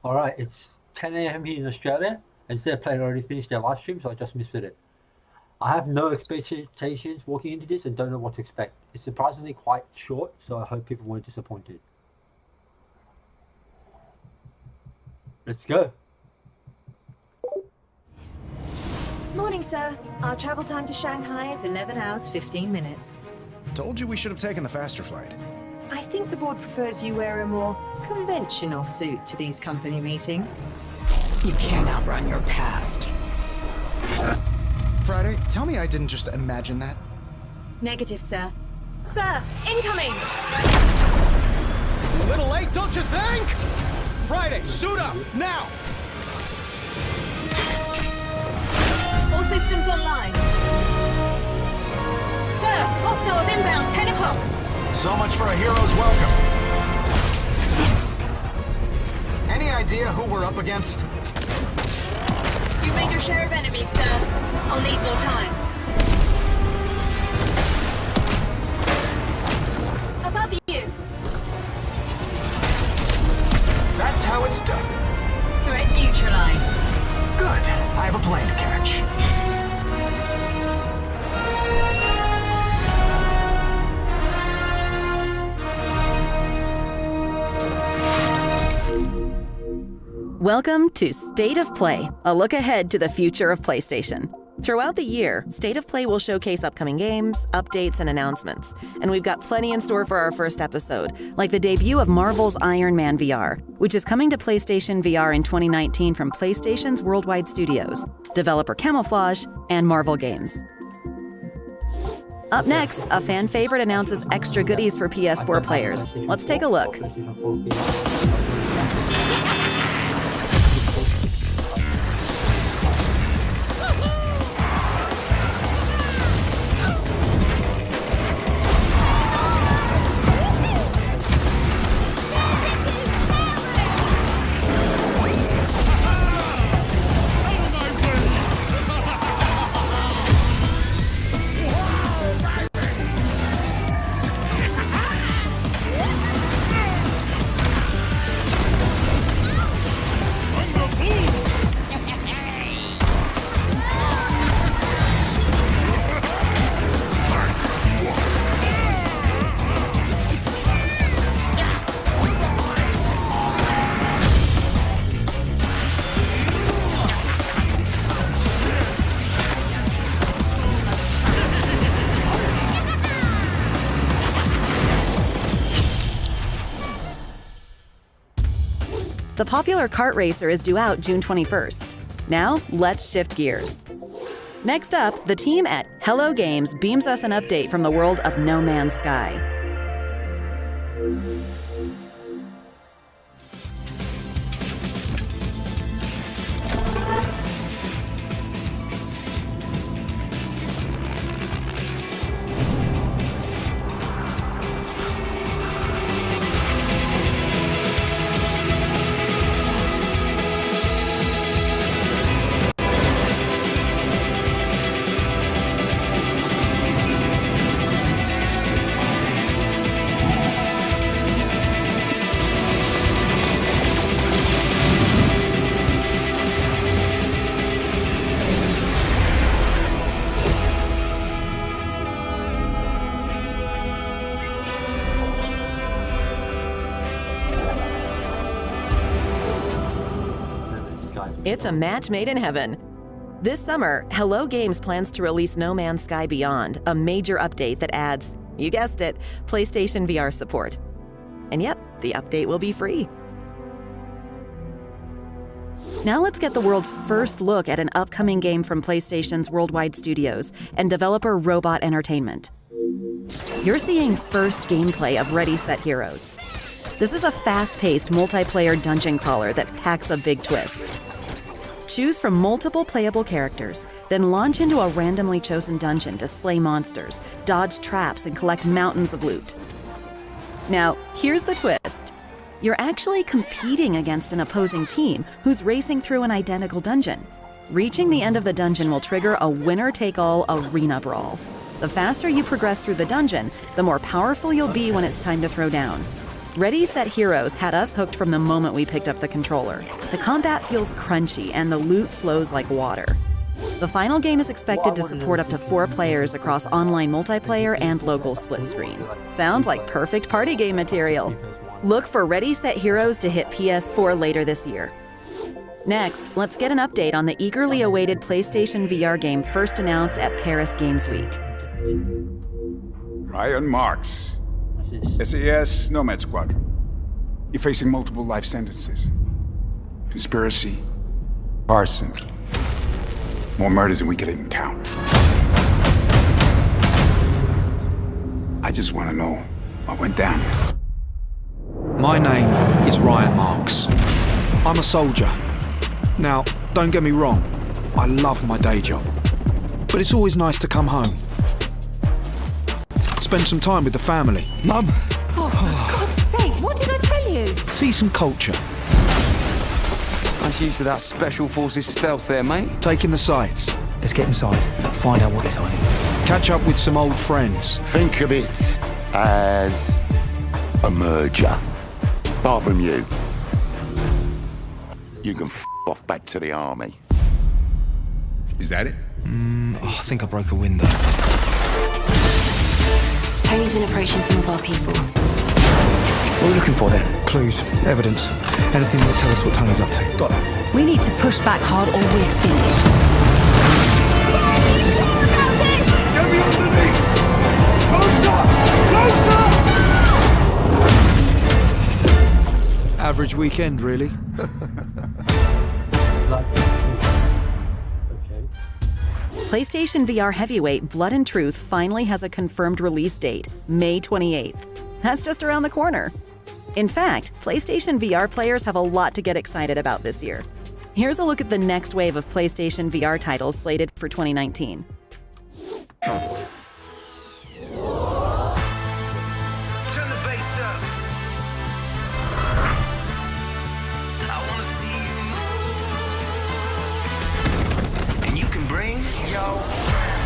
Alright, it's 10 a.m. here in Australia, and Zed Player already finished their live stream, so I just missed it. I have no expectations walking into this and don't know what to expect. It's surprisingly quite short, so I hope people weren't disappointed. Let's go. Morning, sir. Our travel time to Shanghai is 11 hours, 15 minutes. Told you we should have taken the faster flight. I think the board prefers you wear a more conventional suit to these company meetings. You can't outrun your past. Friday, tell me I didn't just imagine that. Negative, sir. Sir, incoming! A little late, don't you think? Friday, suit up, now! All systems online. Sir, hostiles inbound, 10 o'clock. So much for a hero's welcome. Any idea who we're up against? You've made your share of enemies, sir. I'll need more time. Above you. That's how it's done. Threat neutralized. Good. I have a plane to catch. Welcome to State of Play, a look ahead to the future of PlayStation. Throughout the year, State of Play will showcase upcoming games, updates, and announcements. And we've got plenty in store for our first episode, like the debut of Marvel's Iron Man VR, which is coming to PlayStation VR in 2019 from PlayStation's Worldwide Studios, developer Camouflage, and Marvel Games. Up next, a fan favorite announces extra goodies for PS4 players. Let's take a look. The popular kart racer is due out June 21st. Now, let's shift gears. Next up, the team at Hello Games beams us an update from the world of No Man's Sky. It's a match made in heaven. This summer, Hello Games plans to release No Man's Sky Beyond, a major update that adds, you guessed it, PlayStation VR support. And yep, the update will be free. Now let's get the world's first look at an upcoming game from PlayStation's Worldwide Studios and developer Robot Entertainment. You're seeing first gameplay of Ready Set Heroes. This is a fast-paced multiplayer dungeon crawler that packs a big twist. Choose from multiple playable characters, then launch into a randomly chosen dungeon to slay monsters, dodge traps, and collect mountains of loot. Now, here's the twist. You're actually competing against an opposing team who's racing through an identical dungeon. Reaching the end of the dungeon will trigger a winner-take-all arena brawl. The faster you progress through the dungeon, the more powerful you'll be when it's time to throw down. Ready Set Heroes had us hooked from the moment we picked up the controller. The combat feels crunchy and the loot flows like water. The final game is expected to support up to 4 players across online multiplayer and local split screen. Sounds like perfect party game material. Look for Ready Set Heroes to hit PS4 later this year. Next, let's get an update on the eagerly awaited PlayStation VR game first announced at Paris Games Week. Ryan Marks, SAS Nomad Squadron. You're facing multiple life sentences. Conspiracy, arson, more murders than we could even count. I just want to know what went down. My name is Ryan Marks. I'm a soldier. Now, don't get me wrong, I love my day job. But it's always nice to come home. Spend some time with the family. Mum! Oh, for God's sake, what did I tell you? See some culture. That's used to that Special Forces stealth there, mate. Taking the sights. Let's get inside, find out what he's hiding. Catch up with some old friends. Think of it as a merger. Apart from you. You can f off back to the army. Is that it? I think I broke a window. Tony's been approaching some of our people. What are we looking for then? Clues, evidence, anything that will tell us what Tony's up to. Got it. We need to push back hard or we're finished. Are you sure about this? Get me underneath! Closer! Closer! Average weekend, really. PlayStation VR heavyweight Blood and Truth finally has a confirmed release date, May 28th. That's just around the corner. In fact, PlayStation VR players have a lot to get excited about this year. Here's a look at the next wave of PlayStation VR titles slated for 2019. Turn the bass up. I wanna see you move. And you can bring your friends.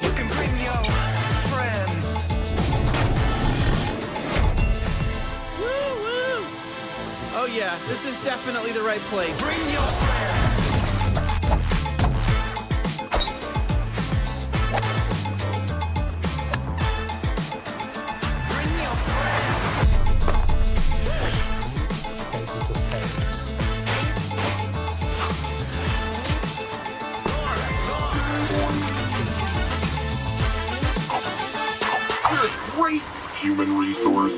You can bring your friends. Woo woo! Oh yeah, this is definitely the right place. Bring your friends. Bring your friends. You're a great human resource.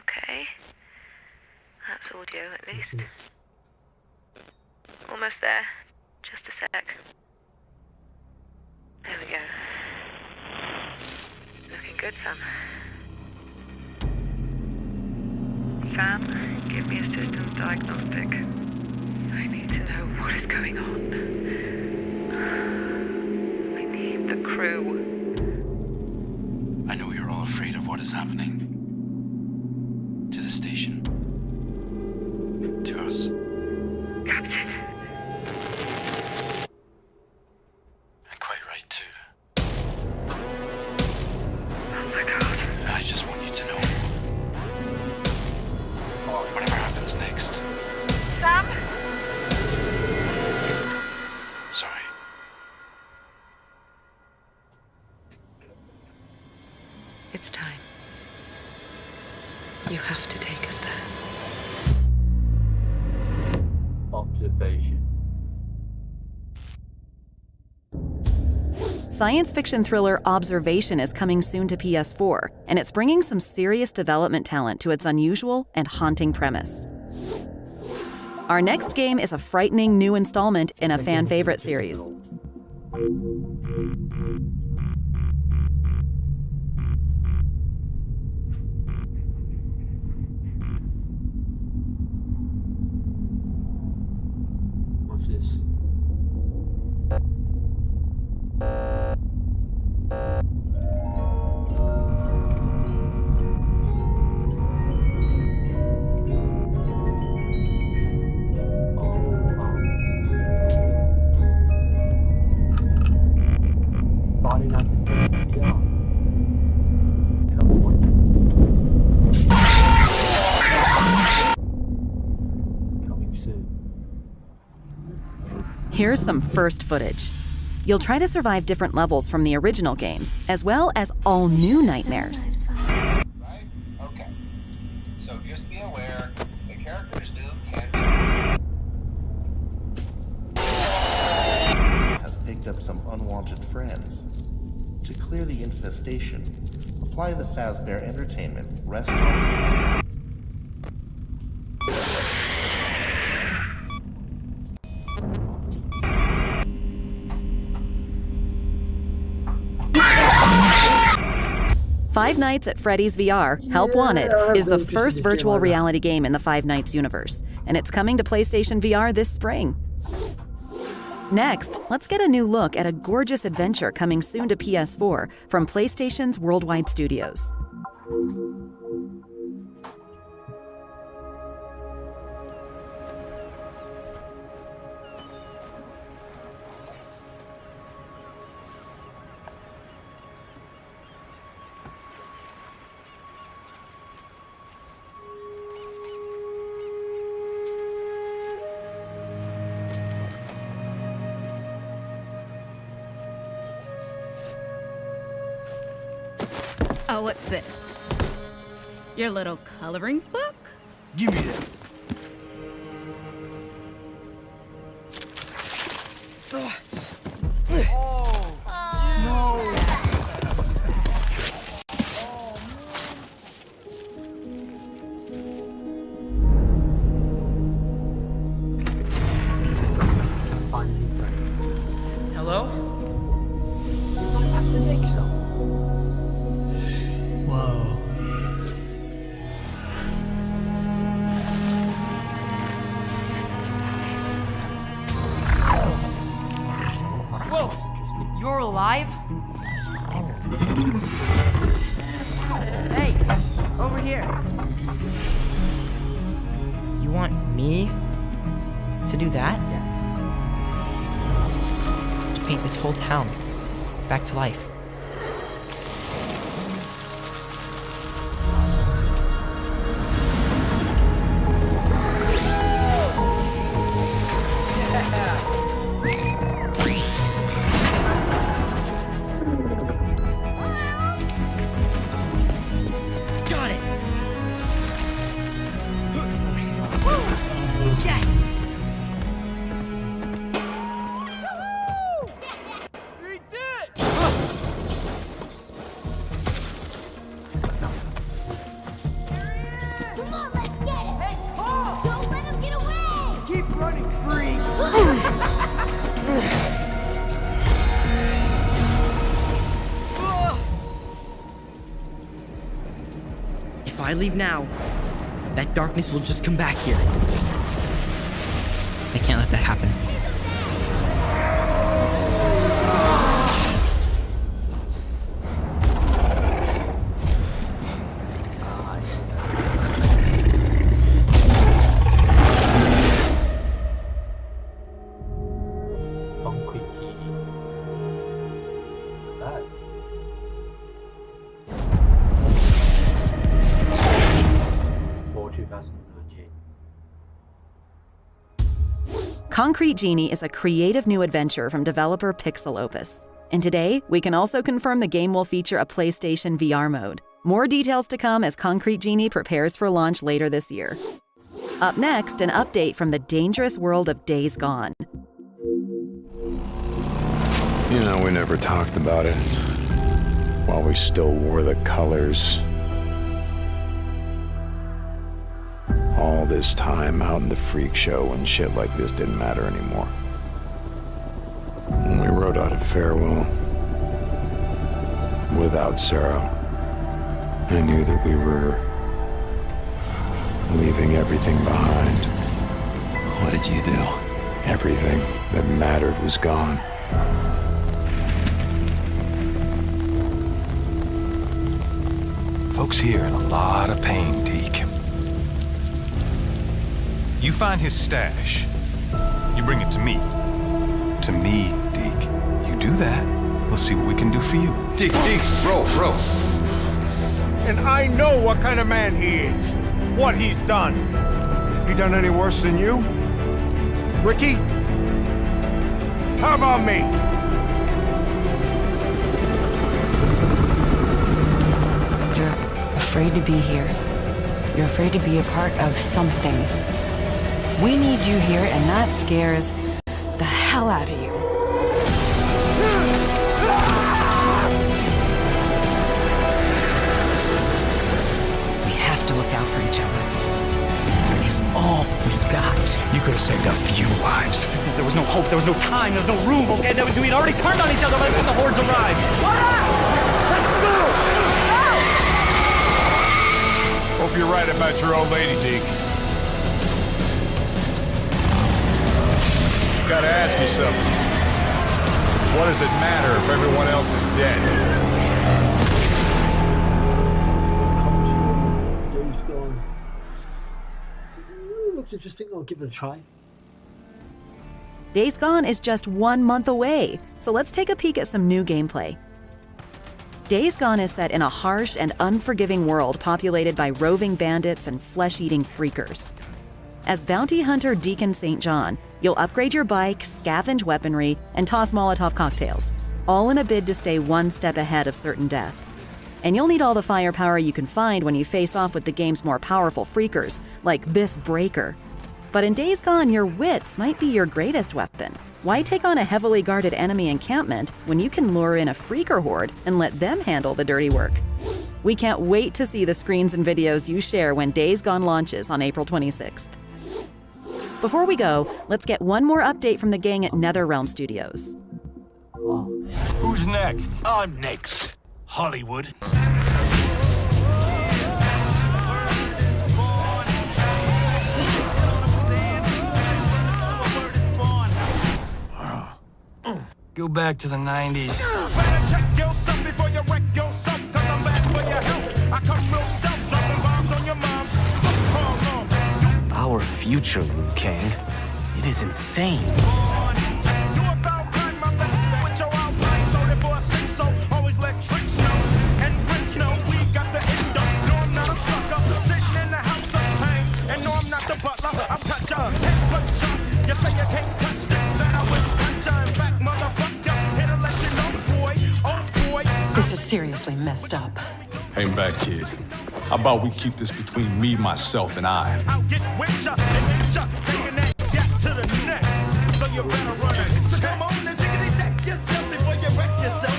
Okay. That's audio at least. Almost there. Just a sec. There we go. Looking good, Sam. Sam, give me a systems diagnostic. I need to know what is going on. I need the crew. I know you're all afraid of what is happening. To the station. To us. Captain. And quite right too. Oh my God. And I just want you to know. Whatever happens next. Sam? Sorry. It's time. You have to take us there. Observation. Science fiction thriller Observation is coming soon to PS4, and it's bringing some serious development talent to its unusual and haunting premise. Our next game is a frightening new installment in a fan favorite series. What's this? Here's some first footage. You'll try to survive different levels from the original games, as well as all new nightmares. Right? Okay. So just be aware, the characters do can has picked up some unwanted friends. To clear the infestation, apply the Fazbear Entertainment restaurant. Five Nights at Freddy's VR, Help Wanted, is the first virtual reality game in the Five Nights universe, and it's coming to PlayStation VR this spring. Next, let's get a new look at a gorgeous adventure coming soon to PS4 from PlayStation's Worldwide Studios. Oh, what's this? Your little coloring book? Give me that. Hello? I have to make some. Whoa. Whoa! You're alive? Hey, over here. You want me to do that? To paint this whole town back to life. Got it! Yes! Come on, let's get it! Hey, Paul! Don't let him get away! Keep running free! If I leave now, that darkness will just come back here. I can't let that happen. Concrete Genie. That. For 2013. Concrete Genie is a creative new adventure from developer Pixel Opus. And today, we can also confirm the game will feature a PlayStation VR mode. More details to come as Concrete Genie prepares for launch later this year. Up next, an update from the dangerous world of Days Gone. You know, we never talked about it while we still wore the colors. All this time out in the freak show when shit like this didn't matter anymore. When we wrote out a farewell without Sarah, I knew that we were leaving everything behind. What did you do? Everything that mattered was gone. Folks here in a lot of pain, Deke. You find his stash. You bring it to me. To me, Deke. You do that, we'll see what we can do for you. Deke, bro. And I know what kind of man he is. What he's done. He done any worse than you? Ricky? How about me? You're afraid to be here. You're afraid to be a part of something. We need you here, and that scares the hell out of you. We have to look out for each other. It's all we got. You could have saved a few lives. There was no hope, there was no time, there was no room, okay? We'd already turned on each other by the time the hordes arrived. Hope you're right about your old lady, Deke. Gotta ask you something. What does it matter if everyone else is dead? Days Gone. Looks interesting. I'll give it a try. Days Gone is just 1 month away, so let's take a peek at some new gameplay. Days Gone is set in a harsh and unforgiving world populated by roving bandits and flesh-eating freakers. As bounty hunter Deacon St. John, you'll upgrade your bike, scavenge weaponry, and toss Molotov cocktails, all in a bid to stay one step ahead of certain death. And you'll need all the firepower you can find when you face off with the game's more powerful freakers, like this Breaker. But in Days Gone, your wits might be your greatest weapon. Why take on a heavily guarded enemy encampment when you can lure in a freaker horde and let them handle the dirty work? We can't wait to see the screens and videos you share when Days Gone launches on April 26th. Before we go, let's get one more update from the gang at NetherRealm Studios. Who's next? I'm next. Hollywood. Go back to the 90s. Better check yourself before you wreck yourself, cause I'm back for your help. I come real stealth, dropping bombs on your moms. Our future, Liu Kang. It is insane. This is seriously messed up. Hang back, kid. How about we keep this between me, myself, and I? I'll get with ya and hit ya, taking that gap to the neck. So you better run it. So come on and check yourself before you wreck yourself.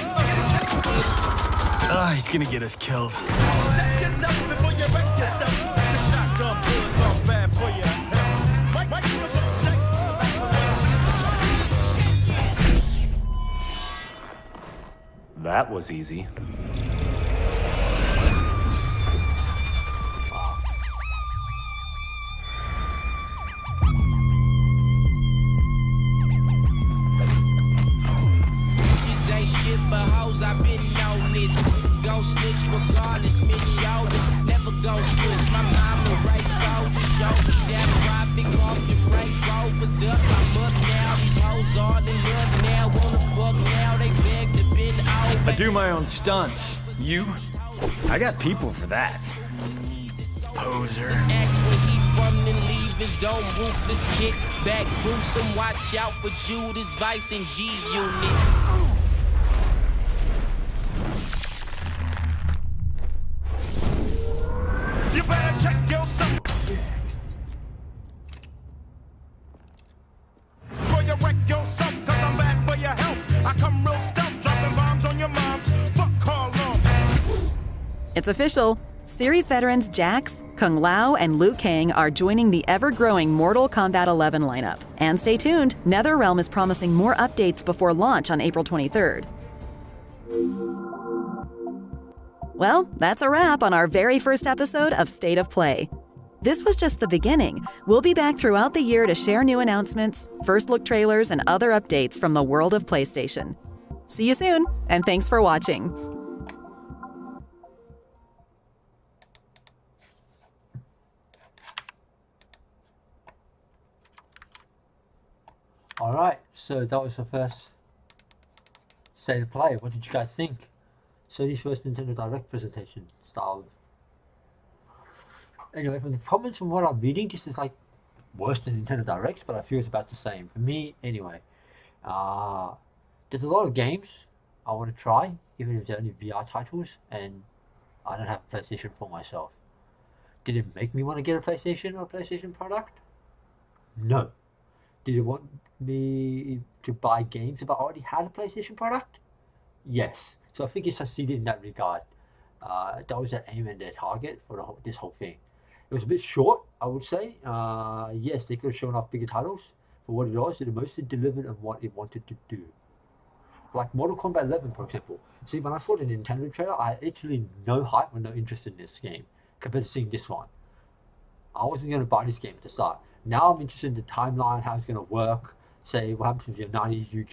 He's gonna get us killed. Check yourself before you wreck yourself. The shotgun bullets are bad for you. That was easy. I do my own stunts. You? I got people for that. Poser. Don't ruthless kick back gruesome. Watch out for Judas, Vice, and G Unit. You better check yourself before you wreck yourself, cause I'm back for your help. I come real stealth, dropping bombs on your moms. Fuck Carl Long. It's official. Series veterans Jax, Kung Lao, and Liu Kang are joining the ever-growing Mortal Kombat 11 lineup. And stay tuned, NetherRealm is promising more updates before launch on April 23rd. Well, that's a wrap on our very first episode of State of Play. This was just the beginning. We'll be back throughout the year to share new announcements, first-look trailers, and other updates from the world of PlayStation. See you soon, and thanks for watching. Alright, so that was the first State of Play. What did you guys think? Sony's first Nintendo Direct presentation style. Anyway, from the comments from what I'm reading, this is like worse than Nintendo Directs, but I feel it's about the same. For me, anyway. There's a lot of games I want to try, even if they're only VR titles, and I don't have a PlayStation for myself. Did it make me want to get a PlayStation or a PlayStation product? No. Did it want me to buy games if I already had a PlayStation product? Yes. So I think it succeeded in that regard. That was their aim and their target for this whole thing. It was a bit short, I would say. Yes, they could have shown off bigger titles for what it was. It mostly delivered on what it wanted to do. Like Mortal Kombat 11, for example. See, when I saw the Nintendo trailer, I had actually no hype or no interest in this game compared to seeing this one. I wasn't going to buy this game at the start. Now I'm interested in the timeline, how it's going to work. Say, what happens if your 90s you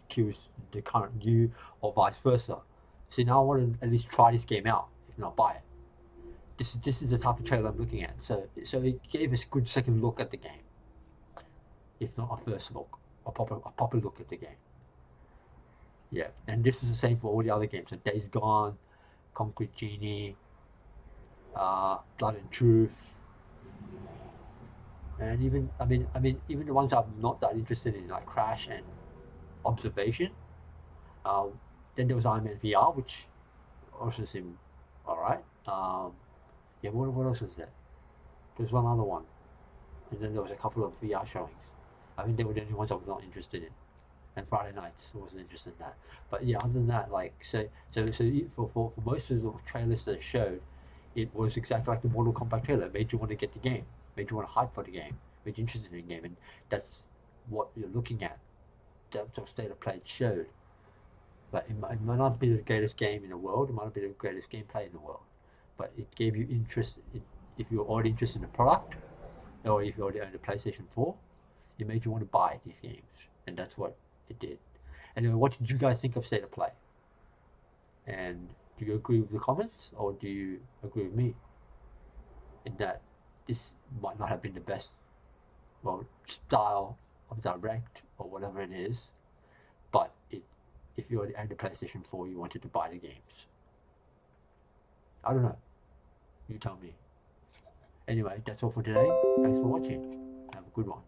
kills the current you, or vice versa. See, now I want to at least try this game out, if not buy it. This is the type of trailer I'm looking at. So it gave us a good second look at the game, if not a first look, a proper look at the game. Yeah, and this is the same for all the other games. So Days Gone, Concrete Genie, Blood and Truth, and even even the ones I'm not that interested in, like Crash and Observation. Then there was Iron Man VR, which also seemed alright. Yeah, what else was there? There was one other one, and then there was a couple of VR showings. I think they were the only ones I was not interested in. And Friday Nights, I wasn't interested in that. But yeah, other than that, like so for most of the trailers that showed, it was exactly like the Mortal Kombat trailer. It made you want to get the game, made you want to hype for the game, made you interested in the game, and that's what you're looking at. That's what State of Play showed. But it might not be the greatest game in the world, it might not be the greatest gameplay in the world, but it gave you interest if you're already interested in the product, or if you already own the PlayStation 4, it made you want to buy these games, and that's what it did. Anyway, what did you guys think of State of Play? And do you agree with the comments, or do you agree with me in that this might not have been the best, style of direct or whatever it is, but if you already had the PlayStation 4, you wanted to buy the games? I don't know. You tell me. Anyway, that's all for today. Thanks for watching. Have a good one.